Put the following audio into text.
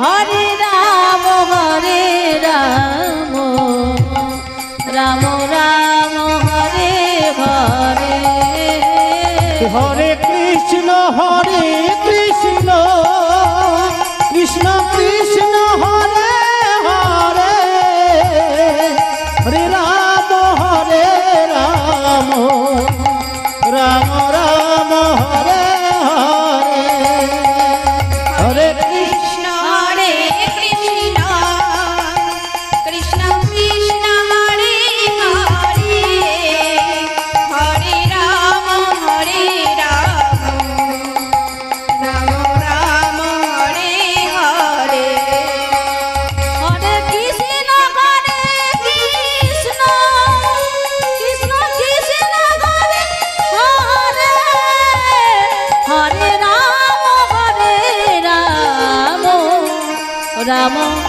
Hare Ram Ram Ram Hare Hare Hare Krishna Krishna Krishna Hare Hare Hare Ram Ram Ram Hare Hare Hare Krishna Krishna Krishna Krishna Hare Hare Hare Ram Ram Ram Hare Hare Hare Krishna Krishna Krishna Krishna Hare Hare Hare Ram Ram